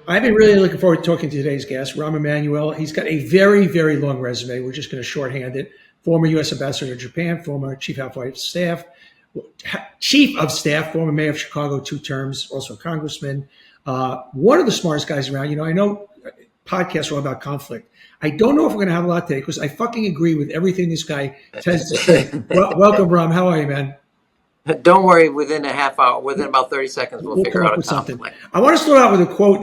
I've been really looking forward to talking to today's guest, Rahm Emanuel. He's got a very, very long resume. We're just going to shorthand it. Former U.S. Ambassador to Japan, former Chief of Staff, former Mayor of Chicago 2 terms, also a congressman. One of the smartest guys around. I know podcasts are all about conflict. I don't know if we're going to have a lot today because I fucking agree with everything this guy tends to say. Welcome, Rahm. How are you, man? Don't worry, within a half hour, within about 30 seconds, we'll figure come out up with conflict. something. I want to start out with a quote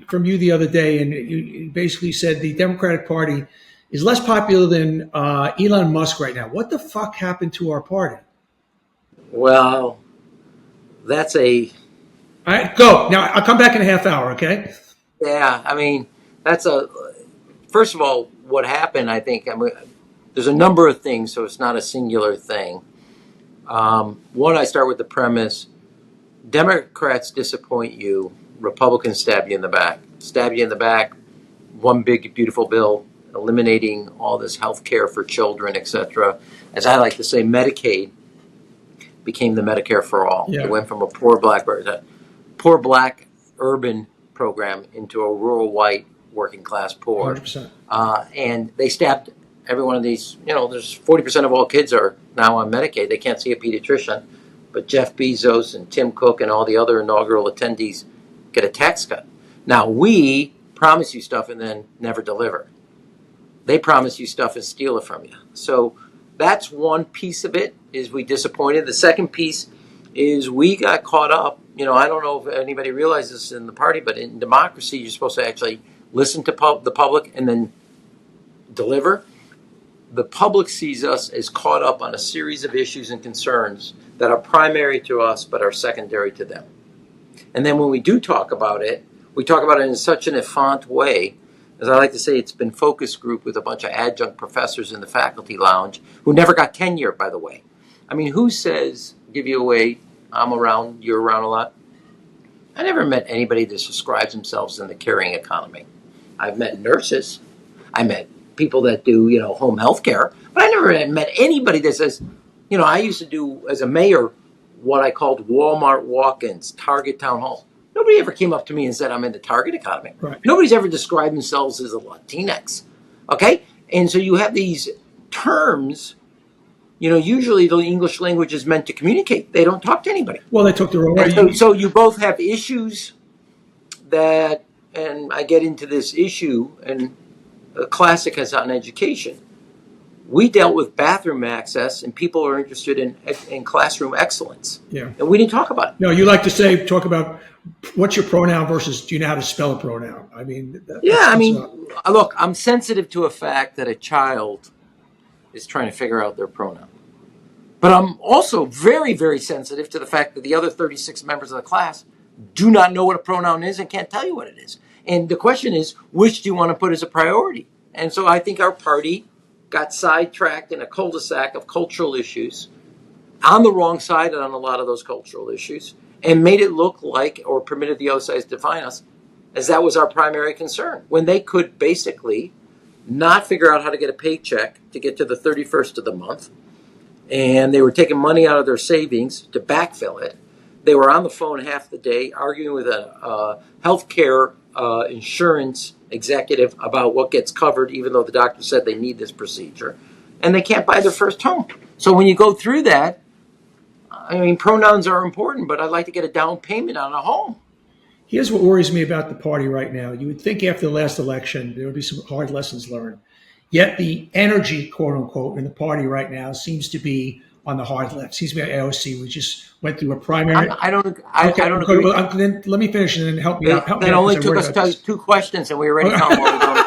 from you the other day, and you basically said the Democratic Party is less popular than Elon Musk right now. What the fuck happened to our party? Well, that's a... All right, go. Now, I'll come back in a half hour, okay? Yeah, I mean, that's a... First of all, what happened, I think, there's a number of things, so it's not a singular thing. One, I start with the premise, Democrats disappoint you, Republicans stab you in the back. Stab you in the back, one big, beautiful bill, eliminating all this health care for children, etc. As I like to say, Medicaid became the Medicare for all. Yeah. It went from a poor black urban program into a rural white working class poor. 100%. And they stabbed every one of these. There's 40% of all kids are now on Medicaid. They can't see a pediatrician, but Jeff Bezos and Tim Cook and all the other inaugural attendees get a tax cut. Now, we promise you stuff and then never deliver. They promise you stuff and steal it from you. So that's one piece of it, is we disappointed. The second piece is we got caught up. I don't know if anybody realizes this in the party, but in democracy, you're supposed to actually listen to the public and then deliver. The public sees us as caught up on a series of issues and concerns that are primary to us but are secondary to them. And then when we do talk about it, we talk about it in such an effant way. As I like to say, it's been focus group with a bunch of adjunct professors in the faculty lounge who never got tenure, by the way. I mean, who says, give you away, I'm around, you're around a lot? I never met anybody that describes themselves in the caring economy. I've met nurses. I met people that do, home health care. But I never met anybody that says, I used to do, as a mayor, what I called Walmart walk-ins, Target town halls. Nobody ever came up to me and said, I'm in the Target economy. Right. Nobody's ever described themselves as a Latinx. Okay? And so you have these terms, usually the English language is meant to communicate. They don't talk to anybody. Well, they took the wrong way. So you both have issues that, and I get into this issue, and a classic is on education. We dealt with bathroom access, and people are interested in classroom excellence. Yeah. And we didn't talk about it. No, you like to talk about what's your pronoun versus do you know how to spell a pronoun? I mean, look, I'm sensitive to a fact that a child is trying to figure out their pronoun. But I'm also very, very sensitive to the fact that the other 36 members of the class do not know what a pronoun is and can't tell you what it is. And the question is, which do you want to put as a priority? And so I think our party got sidetracked in a cul-de-sac of cultural issues, on the wrong side on a lot of those cultural issues, and made it look like, or permitted the other side to define us, as that was our primary concern, when they could basically not figure out how to get a paycheck to get to the 31st of the month, and they were taking money out of their savings to backfill it. They were on the phone half the day arguing with a healthcare insurance executive about what gets covered, even though the doctor said they need this procedure, and they can't buy their first home. So when you go through that, I mean, pronouns are important, but I'd like to get a down payment on a home. Here's what worries me about the party right now. You would think after the last election, there would be some hard lessons learned. Yet the energy, quote unquote, in the party right now seems to be on the hard left. Seems to be at AOC. We just went through a primary. I don't agree. Well, then let me finish and then help me out. That only took us 2 questions, and we already found what we don't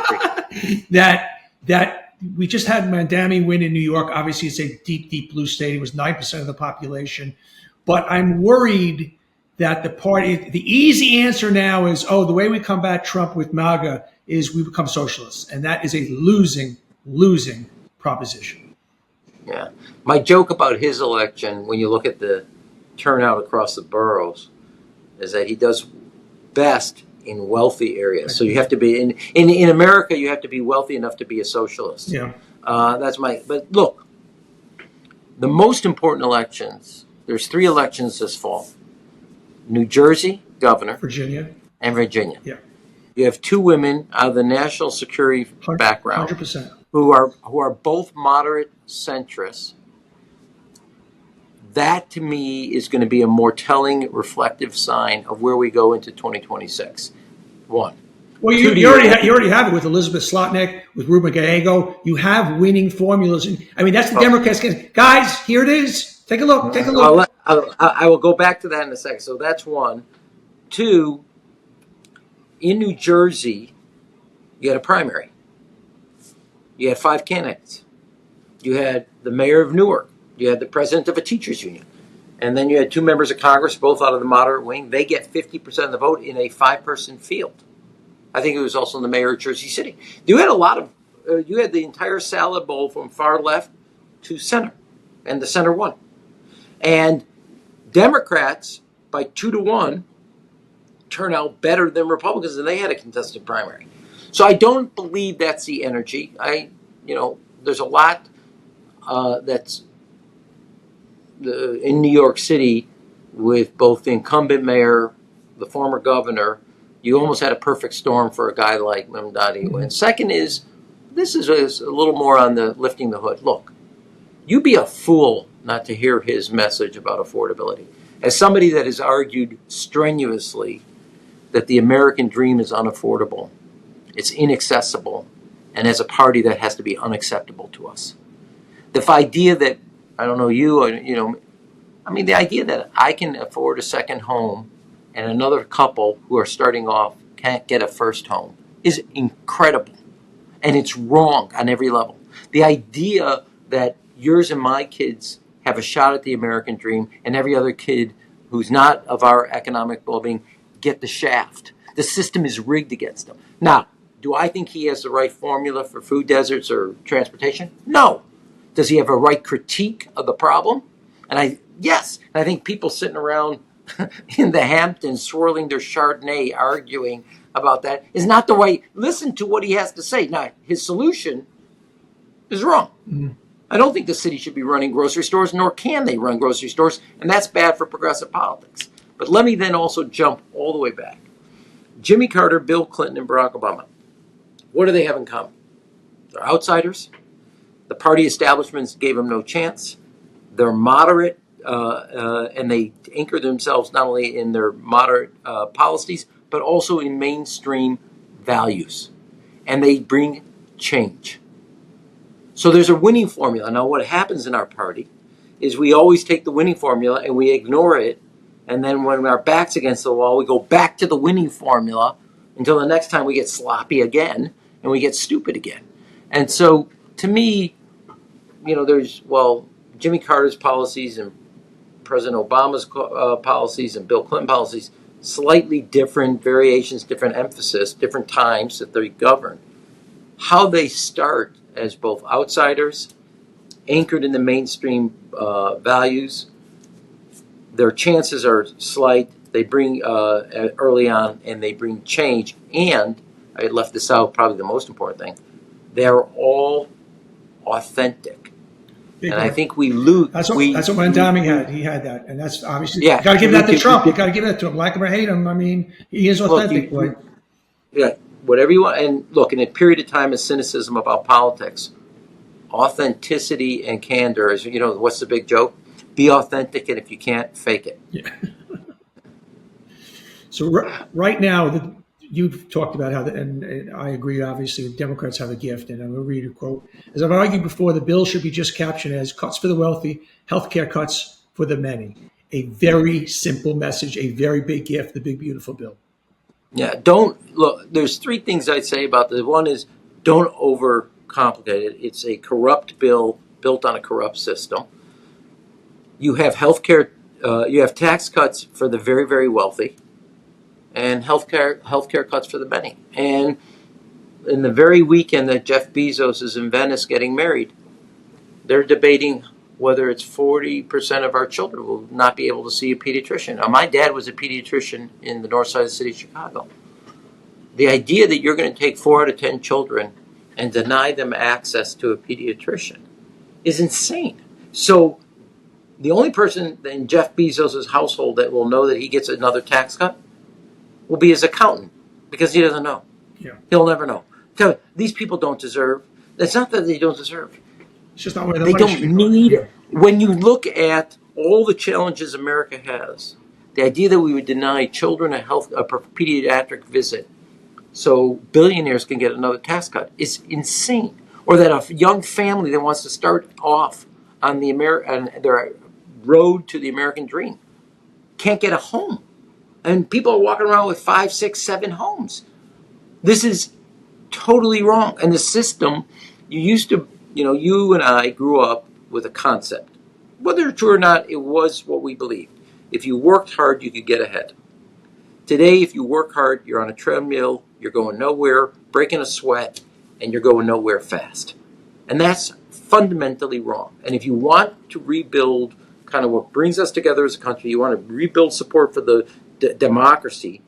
agree. That we just had Mandami win in New York. Obviously, it's a deep, deep blue state. It was 9% of the population. But I'm worried that the party, the easy answer now is, the way we combat Trump with MAGA is we become socialists. And that is a losing proposition. Yeah. My joke about his election, when you look at the turnout across the boroughs, is that he does best in wealthy areas. So you have to be, in America, you have to be wealthy enough to be a socialist. Yeah. But look, the most important elections, there's 3 elections this fall. New Jersey, governor. Virginia. And Virginia. Yeah. You have two women out of the national security background 100%. who are both moderate centrists. That to me is going to be a more telling, reflective sign of where we go into 2026. One. Well, you already have it with Elizabeth Slotnick, with Ruben Gallego. You have winning formulas. And I mean, that's the Democrats. Guys, here it is. Take a look. Take a look. I will go back to that in a second. So that's one. Two, in New Jersey, you had a primary. You had 5 candidates. You had the mayor of Newark. You had the president of a teachers union. And then you had 2 members of Congress, both out of the moderate wing. They get 50% of the vote in a 5-person field. I think it was also the mayor of Jersey City. You had a lot of, you had the entire salad bowl from far left to center, and the center won. And Democrats, by 2-1, turn out better than Republicans, and they had a contested primary. So I don't believe that's the energy. There's a lot that's in New York City with both the incumbent mayor, the former governor. You almost had a perfect storm for a guy like Mamdani. And second is, this is a little more on the lifting the hood. Look, you'd be a fool not to hear his message about affordability. As somebody that has argued strenuously that the American dream is unaffordable, it's inaccessible, and as a party that has to be unacceptable to us. The idea that, I don't know the idea that I can afford a second home and another couple who are starting off can't get a first home is incredible. And it's wrong on every level. The idea that yours and my kids have a shot at the American dream and every other kid who's not of our economic well-being get the shaft. The system is rigged against them. Now, do I think he has the right formula for food deserts or transportation? No. Does he have a right critique of the problem? Yes. And I think people sitting around in the Hamptons swirling their Chardonnay arguing about that is not the way. Listen to what he has to say. Now, his solution is wrong. Mm-hmm. I don't think the city should be running grocery stores, nor can they run grocery stores, and that's bad for progressive politics. But let me then also jump all the way back. Jimmy Carter, Bill Clinton, and Barack Obama. What do they have in common? They're outsiders. The party establishments gave them no chance. They're moderate, and they anchor themselves not only in their moderate policies, but also in mainstream values. And they bring change. So there's a winning formula. Now, what happens in our party is we always take the winning formula and we ignore it. And then when our back's against the wall, we go back to the winning formula until the next time we get sloppy again and we get stupid again. And so, to me, there's Jimmy Carter's policies and President Obama's policies and Bill Clinton policies, slightly different variations, different emphasis, different times that they govern. How they start as both outsiders, anchored in the mainstream values, their chances are slight. They bring early on, and they bring change. And I left this out, probably the most important thing. They're all authentic. And I think we lose. That's what Mandami had. He had that, and that's obviously you got to give that to Trump. You got to give that to him, like him or hate him. I mean, he is authentic. Yeah, whatever you want. And look, in a period of time of cynicism about politics, authenticity and candor is. What's the big joke? Be authentic, and if you can't, fake it. Yeah. So right now, you've talked about how, and I agree, obviously, the Democrats have a gift, and I'm going to read a quote. As I've argued before, the bill should be just captioned as cuts for the wealthy, healthcare cuts for the many. A very simple message, a very big gift, the big, beautiful bill. Yeah, there's 3 things I'd say about this. One is don't overcomplicate it. It's a corrupt bill built on a corrupt system. You have healthcare, you have tax cuts for the very, very wealthy, and healthcare cuts for the many. And in the very weekend that Jeff Bezos is in Venice getting married, they're debating whether it's 40% of our children will not be able to see a pediatrician. Now, my dad was a pediatrician in the north side of the city of Chicago. The idea that you're going to take 4 out of 10 children and deny them access to a pediatrician is insane. So the only person in Jeff Bezos' household that will know that he gets another tax cut will be his accountant, because he doesn't know. Yeah. He'll never know. These people don't deserve. It's not that they don't deserve. It's just not where the They money should don't be going. need. Yeah. When you look at all the challenges America has, the idea that we would deny children a pediatric visit so billionaires can get another tax cut is insane. Or that a young family that wants to start off on on their road to the American dream can't get a home, and people are walking around with 5, 6, 7 homes. This is totally wrong. And the system, you and I grew up with a concept. Whether true or not, it was what we believed. If you worked hard, you could get ahead. Today, if you work hard, you're on a treadmill, you're going nowhere, breaking a sweat, and you're going nowhere fast. And that's fundamentally wrong. And if you want to rebuild kind of what brings us together as a country, you want to rebuild support for the democracy,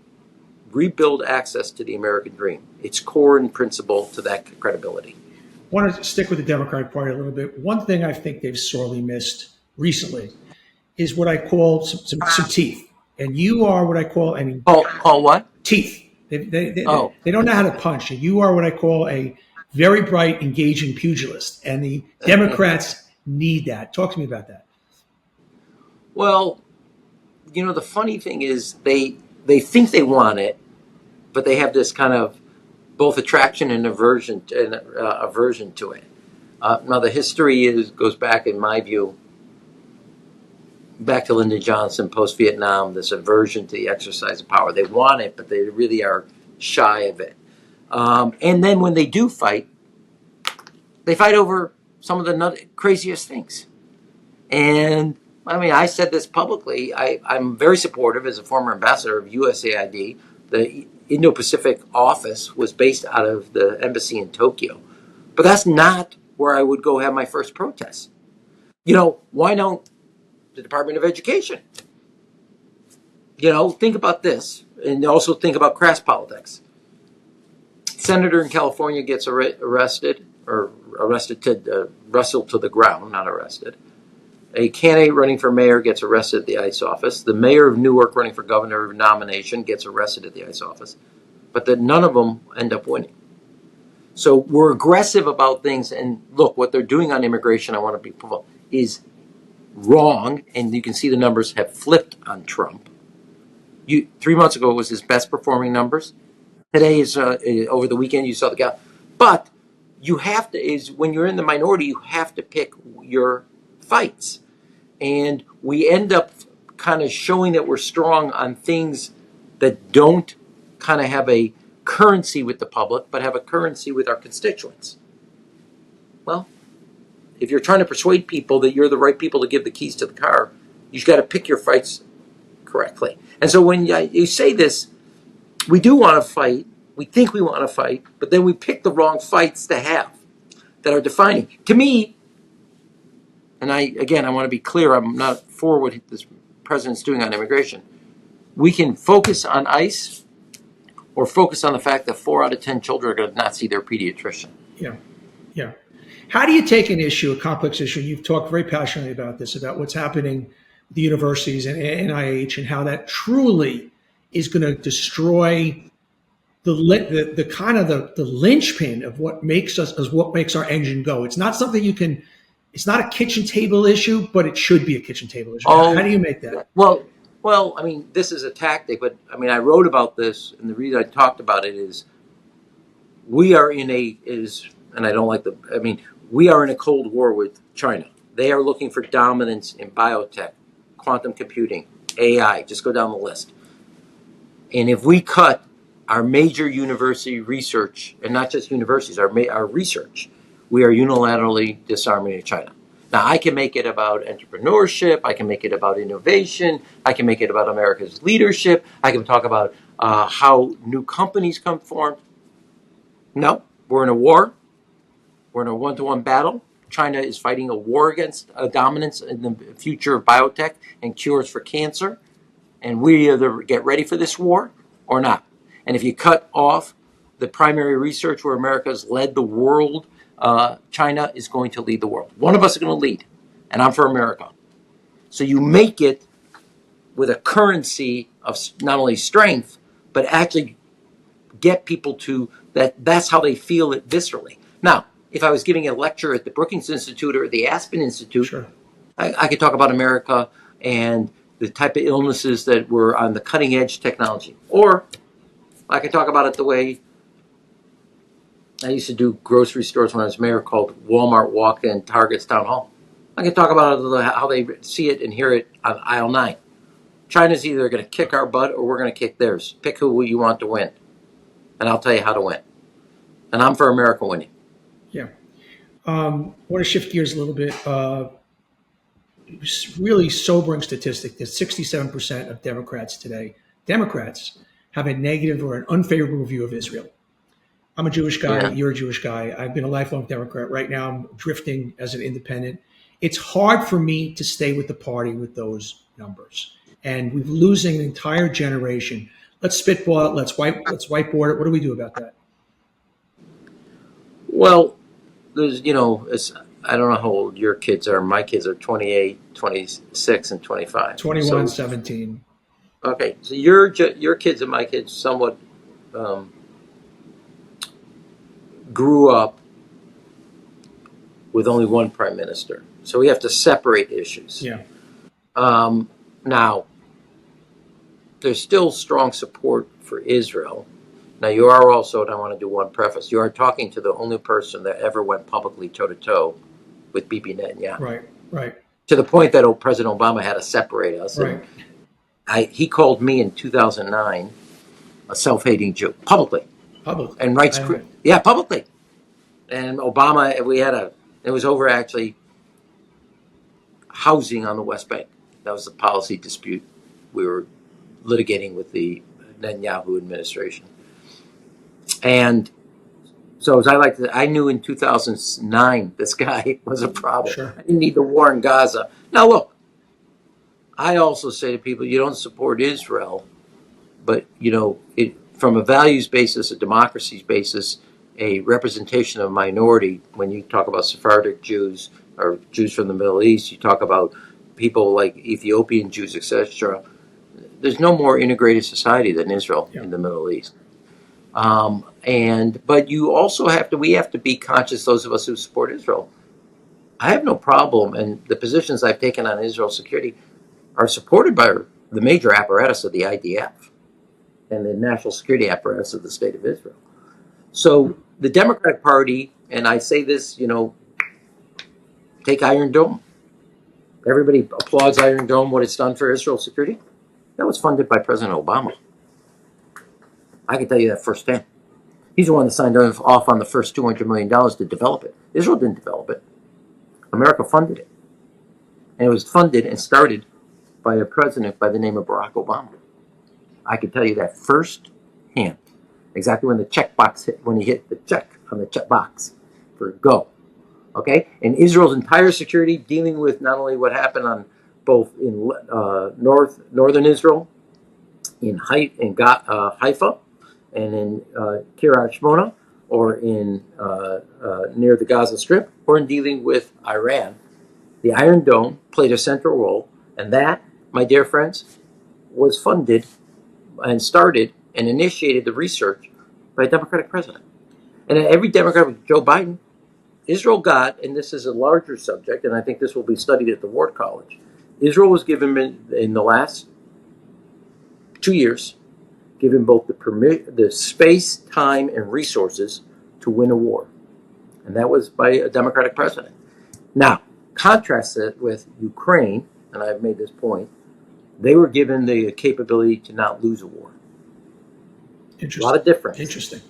rebuild access to the American dream. It's core and principle to that credibility. I want to stick with the Democratic Party a little bit. One thing I think they've sorely missed recently is what I call some teeth. And you are what I call, I mean, Call what? teeth. Oh, They don't know how to punch. And you are what I call a very bright, engaging pugilist. And the Democrats need that. Talk to me about that. well, the funny thing is they think they want it, but they have this kind of both attraction and aversion to it. Now the history goes back, in my view, back to Lyndon Johnson post Vietnam. This aversion to the exercise of power. They want it, but they really are shy of it. And then when they do fight, they fight over some of the craziest things. And I mean, I said this publicly. I'm very supportive as a former ambassador of USAID. The Indo-Pacific office was based out of the embassy in Tokyo. But that's not where I would go have my first protest. Why don't the Department of Education? Think about this, and also think about crass politics. Senator in California gets arrested, or wrestled to the ground, not arrested. A candidate running for mayor gets arrested at the ICE office. The mayor of Newark running for governor nomination gets arrested at the ICE office. But none of them end up winning. So we're aggressive about things. And look, what they're doing on immigration, I want to be is wrong. And you can see the numbers have flipped on Trump. 3 months ago, it was his best performing numbers. Today is over the weekend, you saw the guy. But when you're in the minority, you have to pick your fights. And we end up kind of showing that we're strong on things that don't kind of have a currency with the public, but have a currency with our constituents. Well, if you're trying to persuade people that you're the right people to give the keys to the car, you've got to pick your fights correctly. And so when you say this, we do want to fight, we think we want to fight, but then we pick the wrong fights to have that are defining. To me, and I want to be clear, I'm not for what this president's doing on immigration. We can focus on ICE or focus on the fact that 4 out of 10 children are going to not see their pediatrician. Yeah. Yeah. How do you take an issue, a complex issue? You've talked very passionately about this, about what's happening with the universities and NIH and how that truly is going to destroy the kind of the linchpin of what makes our engine go. It's not something it's not a kitchen table issue, but it should be a kitchen table issue. How do you make that? Well, I mean, this is a tactic, but I mean, I wrote about this, and the reason I talked about it is we are in we are in a cold war with China. They are looking for dominance in biotech, quantum computing, AI, just go down the list. And if we cut our major university research, and not just universities, our research, we are unilaterally disarming China. Now, I can make it about entrepreneurship. I can make it about innovation. I can make it about America's leadership. I can talk about how new companies come formed. No, we're in a war. We're in a one-to-one battle. China is fighting a war against dominance in the future of biotech and cures for cancer. And we either get ready for this war or not. And if you cut off the primary research where America has led the world, China is going to lead the world. One of us is going to lead, and I'm for America. So you make it with a currency of not only strength, but actually get people to That's how they feel it viscerally. Now, if I was giving a lecture at the Brookings Institute or the Aspen Institute, Sure. I could talk about America and the type of illnesses that were on the cutting edge technology. Or I could talk about it the way I used to do grocery stores when I was mayor, called Walmart Walk-In, Target's Town Hall. I could talk about it, how they see it and hear it on aisle 9. China's either going to kick our butt or we're going to kick theirs. Pick who you want to win, and I'll tell you how to win. And I'm for America winning. Yeah. I want to shift gears a little bit. Really sobering statistic that 67% of Democrats today, have a negative or an unfavorable view of Israel. I'm a Jewish guy. Yeah. You're a Jewish guy. I've been a lifelong Democrat. Right now, I'm drifting as an independent. It's hard for me to stay with the party with those numbers. And we're losing an entire generation. Let's spitball it. Let's whiteboard it. What do we do about that? Well, there's, I don't know how old your kids are. My kids are 28, 26, and 25. 21, 17. Okay, so your kids and my kids somewhat grew up with only one prime minister. So we have to separate issues. Yeah. Now, there's still strong support for Israel. Now, you are also, and I want to do one preface, you are talking to the only person that ever went publicly toe-to-toe with Bibi Netanyahu. Right. To the point that President Obama had to separate us. Right. He called me in 2009 a self-hating Jew, publicly. And publicly. And Obama, it was over actually housing on the West Bank. That was the policy dispute we were litigating with the Netanyahu administration. And so, as I knew in 2009 this guy was a problem. Sure. I didn't need the war in Gaza. Now, look, I also say to people, you don't support Israel, but, from a values basis, a democracy basis, a representation of a minority, when you talk about Sephardic Jews or Jews from the Middle East, you talk about people like Ethiopian Jews, etc. There's no more integrated society than Israel in the Middle East. But you also we have to be conscious, those of us who support Israel. I have no problem, and the positions I've taken on Israel security are supported by the major apparatus of the IDF and the national security apparatus of the State of Israel. So the Democratic Party, and I say this, take Iron Dome. Everybody applauds Iron Dome, what it's done for Israel security. That was funded by President Obama. I can tell you that firsthand. He's the one that signed off on the first $200 million to develop it. Israel didn't develop it. America funded it. And it was funded and started by a president by the name of Barack Obama. I can tell you that firsthand. Exactly when the check box hit, when he hit the check on the check box for go. Okay? And Israel's entire security, dealing with not only what happened on both in northern Israel, in Haifa, and in Kiryat Shmona, or in near the Gaza Strip, or in dealing with Iran, the Iron Dome played a central role, and that, my dear friends, was funded and started and initiated the research by a Democratic president. And every Democrat with Joe Biden, Israel got, and this is a larger subject, and I think this will be studied at the Ward College, Israel was given in the last 2 years, given both the space, time, and resources to win a war. And that was by a Democratic president. Now, contrast it with Ukraine, and I've made this point, they were given the capability to not lose a war. Interesting. A lot of difference. Interesting.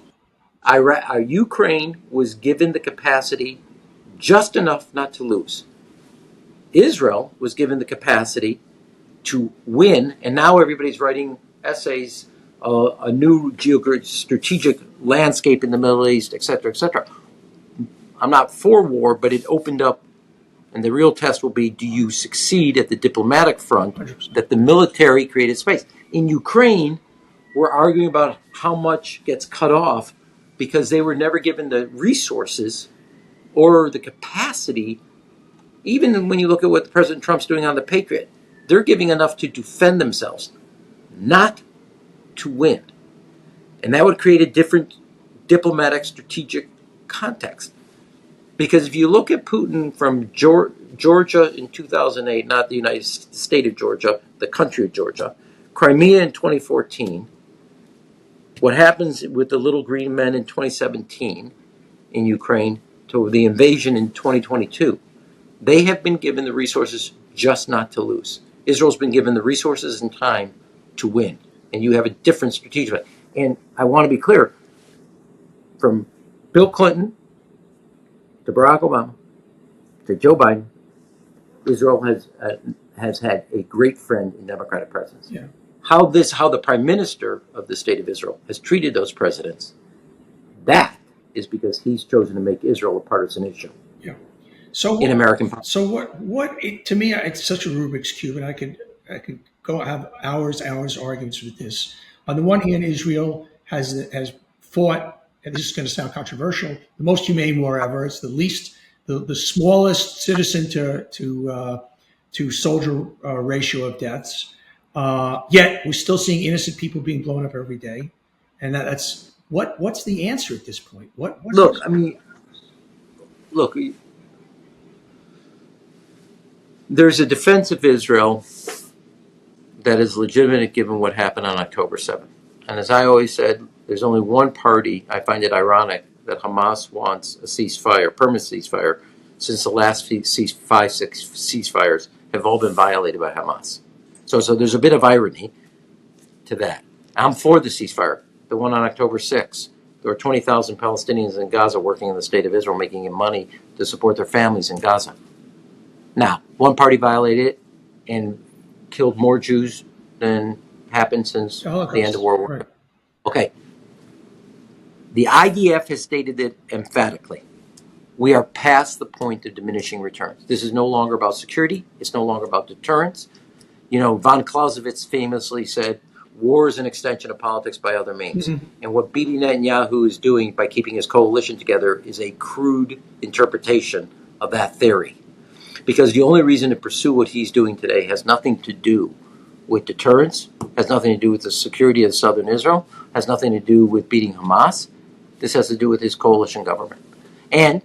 Ukraine was given the capacity just enough not to lose. Israel was given the capacity to win, and now everybody's writing essays, a new strategic landscape in the Middle East, etc., etc. I'm not for war, but it opened up, and the real test will be, do you succeed at the diplomatic front 100%. that the military created space? In Ukraine, we're arguing about how much gets cut off because they were never given the resources or the capacity. Even when you look at what President Trump's doing on the Patriot, they're giving enough to defend themselves, not to win. And that would create a different diplomatic, strategic context. Because if you look at Putin from Georgia in 2008, not the United State of Georgia, the country of Georgia, Crimea in 2014, what happens with the little green men in 2017 in Ukraine to the invasion in 2022, they have been given the resources just not to lose. Israel's been given the resources and time to win. And you have a different strategic. And I want to be clear, from Bill Clinton to Barack Obama to Joe Biden, Israel has had a great friend in Democratic presidents. Yeah. How the prime minister of the state of Israel has treated those presidents, that is because he's chosen to make Israel a partisan issue. Yeah. So in American politics. So to me, it's such a Rubik's cube, and I could go have hours arguments with this. On the one hand, Israel has fought, and this is going to sound controversial, the most humane war ever. It's the smallest citizen to soldier ratio of deaths. Yet we're still seeing innocent people being blown up every day, and that's what's the answer at this point? Look. There's a defense of Israel that is legitimate given what happened on October 7th. And as I always said, there's only one party. I find it ironic that Hamas wants a ceasefire, permanent ceasefire, since the last 6 ceasefires have all been violated by Hamas. So there's a bit of irony to that. I'm for the ceasefire, the one on October 6th. There were 20,000 Palestinians in Gaza working in the state of Israel, making money to support their families in Gaza. Now, one party violated it and killed more Jews than happened since the end of World War II. Right. Okay. The IDF has stated it emphatically. We are past the point of diminishing returns. This is no longer about security. It's no longer about deterrence. Von Clausewitz famously said, war is an extension of politics by other means. Mm-hmm. And what Bibi Netanyahu is doing by keeping his coalition together is a crude interpretation of that theory. Because the only reason to pursue what he's doing today has nothing to do with deterrence, has nothing to do with the security of southern Israel, has nothing to do with beating Hamas. This has to do with his coalition government. And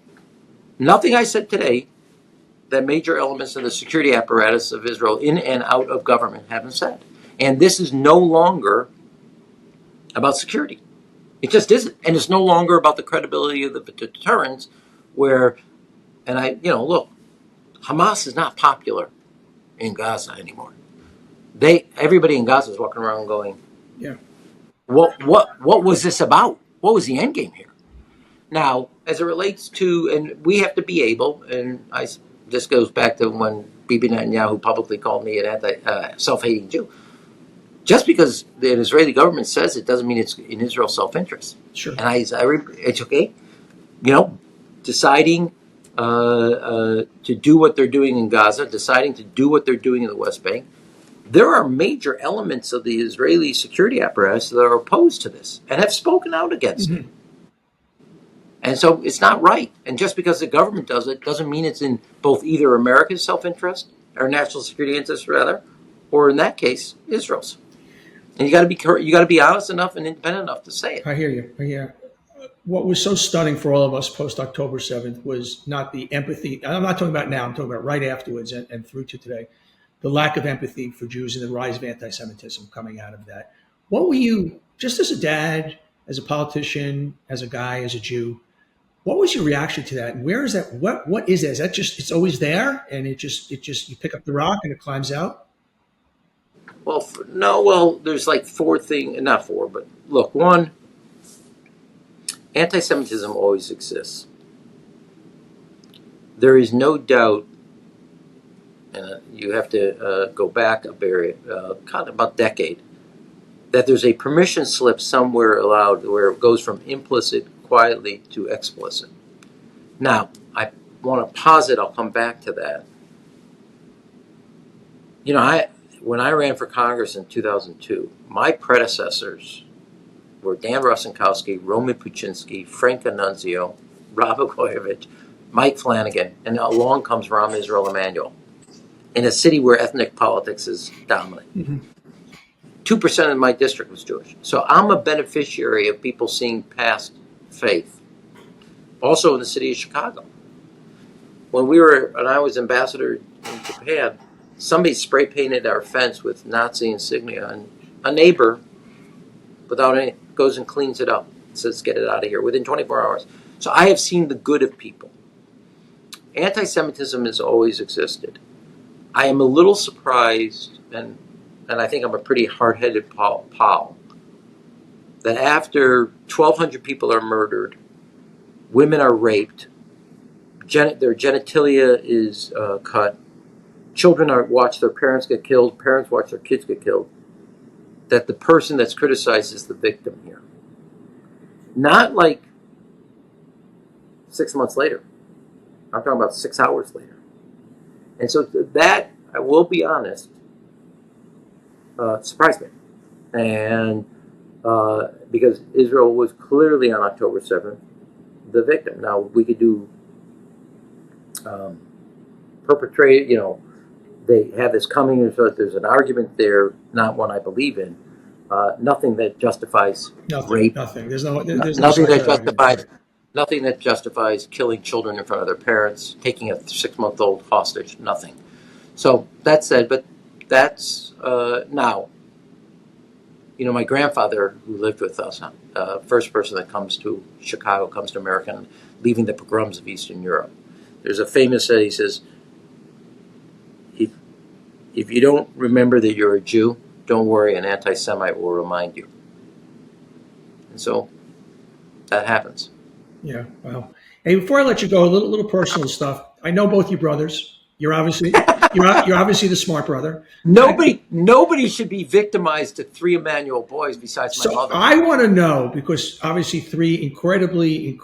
nothing I said today that major elements of the security apparatus of Israel in and out of government haven't said. And this is no longer about security. It just isn't. And it's no longer about the credibility of the deterrence look, Hamas is not popular in Gaza anymore. Everybody in Gaza is walking around going, yeah, what was this about? What was the end game here? Now, as it relates to, and we have to be able, and this goes back to when Bibi Netanyahu publicly called me an self-hating Jew. Just because the Israeli government says it doesn't mean it's in Israel's self-interest. Sure. And it's okay, deciding to do what they're doing in Gaza, deciding to do what they're doing in the West Bank. There are major elements of the Israeli security apparatus that are opposed to this and have spoken out against it. And so it's not right. And just because the government does it doesn't mean it's in both either America's self-interest or national security interest, rather, or in that case, Israel's. And you got to be honest enough and independent enough to say it. I hear you. Yeah. What was so stunning for all of us post October 7th was not the empathy. I'm not talking about now. I'm talking about right afterwards and through to today. The lack of empathy for Jews and the rise of anti-Semitism coming out of that. What were you, just as a dad, as a politician, as a guy, as a Jew, what was your reaction to that? And where is that? What is that? Is that just, it's always there and it just you pick up the rock and it climbs out? Well, there's like four things, not four, but look, one, anti-Semitism always exists. There is no doubt, and you have to go back about a decade, that there's a permission slip somewhere allowed where it goes from implicit quietly to explicit. Now, I want to posit, I'll come back to that. When I ran for Congress in 2002, my predecessors were Dan Rosenkowski, Roman Puczynski, Frank Annunzio, Rob Blagojevich, Mike Flanagan, and along comes Rahm Emanuel in a city where ethnic politics is dominant. Mm-hmm. 2% of my district was Jewish. So I'm a beneficiary of people seeing past faith. Also in the city of Chicago. When I was ambassador in Japan, somebody spray painted our fence with Nazi insignia, and a neighbor, without any, goes and cleans it up, says, "Get it out of here," within 24 hours. So I have seen the good of people. Anti-Semitism has always existed. I am a little surprised, and I think I'm a pretty hard-headed pal, that after 1,200 people are murdered, women are raped, their genitalia is cut, children watch their parents get killed, parents watch their kids get killed, that the person that's criticized is the victim here. Not like 6 months later. I'm talking about 6 hours later. And so that, I will be honest, surprised me. And because Israel was clearly on October 7th the victim. Now, we could do perpetrate, they have this coming, and so there's an argument there, not one I believe in. Nothing that justifies rape. Nothing. There's nothing that justifies killing children in front of their parents, taking a 6-month-old hostage. Nothing. So that said, but that's now. My grandfather, who lived with us, first person that comes to Chicago, comes to America, leaving the pogroms of Eastern Europe. There's a famous he says, if you don't remember that you're a Jew, don't worry, an anti-Semite will remind you. And so that happens. Yeah, wow. Hey, before I let you go, a little personal stuff. I know both your brothers. You're obviously the smart brother. Nobody should be victimized to 3 Emanuel boys besides my mother. I want to know, because obviously 3 incredibly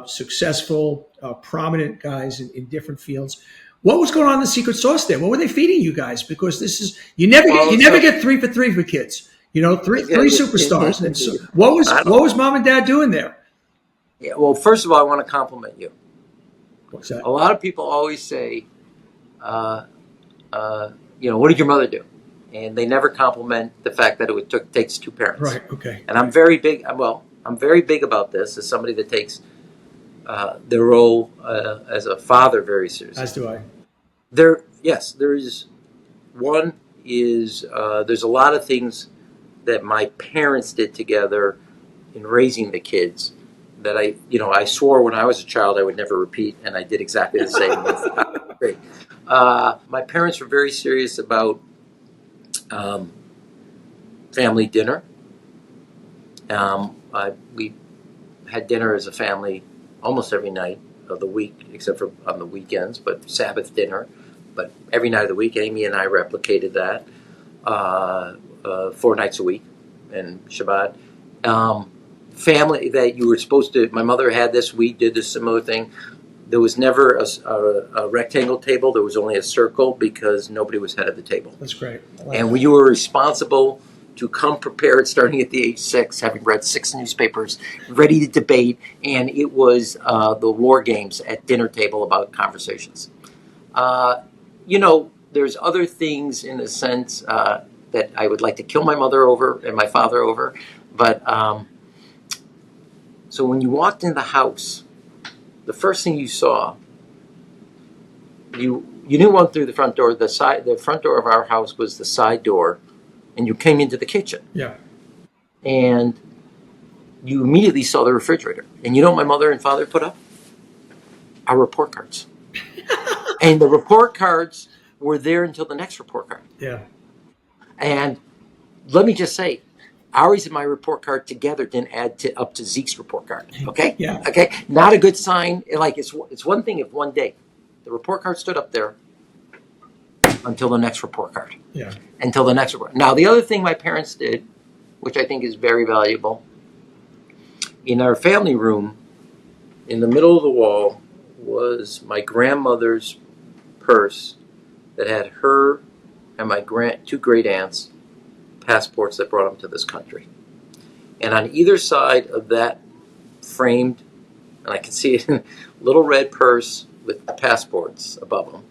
successful, prominent guys in different fields. What was going on in the secret sauce there? What were they feeding you guys? Because this is you never get 3 for 3 for kids. Three superstars. And so what was mom and dad doing there? Yeah. Well, first of all, I want to compliment you. What's that? A lot of people always say, what did your mother do? And they never compliment the fact that it takes 2 parents. Right. Okay. And I'm very big. I'm very big about this as somebody that takes their role as a father very seriously. As do I. There is one is there's a lot of things that my parents did together in raising the kids that I swore when I was a child I would never repeat, and I did exactly the same. Great. My parents were very serious about family dinner. We had dinner as a family almost every night of the week, except for on the weekends, but Sabbath dinner. But every night of the week, Amy and I replicated that 4 nights a week, and Shabbat. Family that you were supposed to, my mother had this, we did this similar thing. There was never a rectangle table, there was only a circle because nobody was head of the table. That's great. And you were responsible to come prepared starting at the age 6, having read 6 newspapers, ready to debate, and it was the war games at dinner table about conversations. There's other things in a sense that I would like to kill my mother over and my father over, but so when you walked in the house, the first thing you saw, you didn't walk through the front door. The front door of our house was the side door, and you came into the kitchen. Yeah. And you immediately saw the refrigerator. And you know what my mother and father put up? Our report cards. And the report cards were there until the next report card. Yeah. And let me just say, ours and my report card together didn't add up to Zeke's report card. Okay? Yeah. Okay? Not a good sign. It's one thing if one day the report card stood up there until the next report card. Yeah. Until the next report. Now, the other thing my parents did, which I think is very valuable, in our family room, in the middle of the wall, was my grandmother's purse that had her and my 2 great aunts' passports that brought them to this country. And on either side of that framed, and I can see it in a little red purse with the passports above them,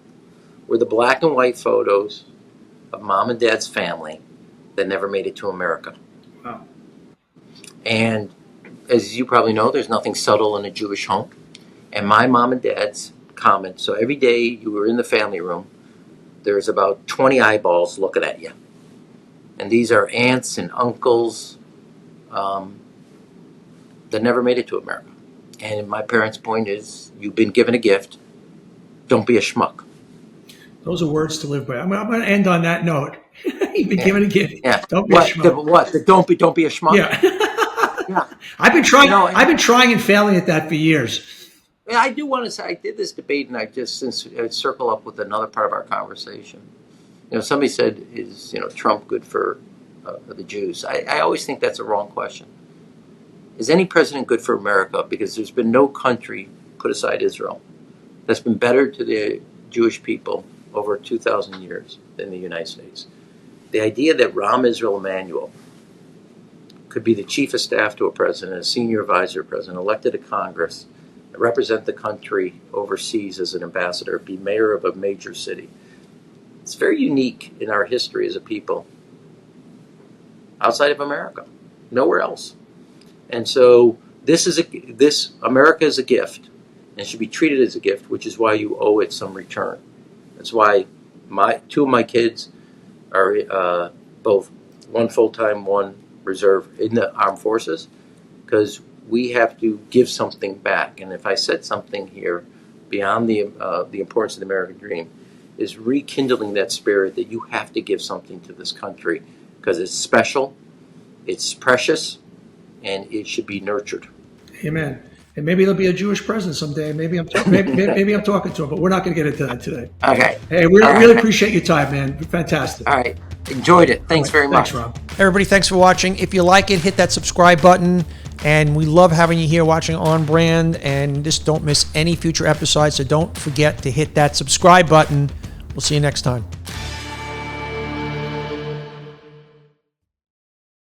were the black and white photos of mom and dad's family that never made it to America. Wow. And as you probably know, there's nothing subtle in a Jewish home. And my mom and dad's comment, so every day you were in the family room, there's about 20 eyeballs looking at you. And these are aunts and uncles that never made it to America. And my parents' point is, you've been given a gift. Don't be a schmuck. Those are words to live by. I'm going to end on that note. You've been given a gift. Yeah. Don't be a schmuck. Don't be a schmuck. Yeah. Yeah. I've been trying. I've been trying and failing at that for years. I do want to say I did this debate, and I just circle up with another part of our conversation. Somebody said, "Is Trump good for the Jews?" I always think that's a wrong question. Is any president good for America? Because there's been no country, put aside Israel, that's been better to the Jewish people over 2,000 years than the United States. The idea that Rahm Emanuel could be the chief of staff to a president, a senior advisor to a president, elected to Congress, represent the country overseas as an ambassador, be mayor of a major city. It's very unique in our history as a people outside of America, nowhere else. And so this America is a gift and should be treated as a gift, which is why you owe it some return. That's why two of my kids are both one full-time, one reserve in the armed forces, because we have to give something back. And if I said something here beyond the importance of the American dream, is rekindling that spirit that you have to give something to this country because it's special, it's precious, and it should be nurtured. Amen. And maybe there'll be a Jewish president someday. Maybe I'm talking to him, but we're not going to get into that today. Okay. Hey, we really appreciate your time, man. Fantastic. All right. Enjoyed it. Thanks very much. Thanks, Rob. Everybody, thanks for watching. If you like it, hit that subscribe button. And we love having you here watching On Brand. And just don't miss any future episodes. So don't forget to hit that subscribe button. We'll see you next time.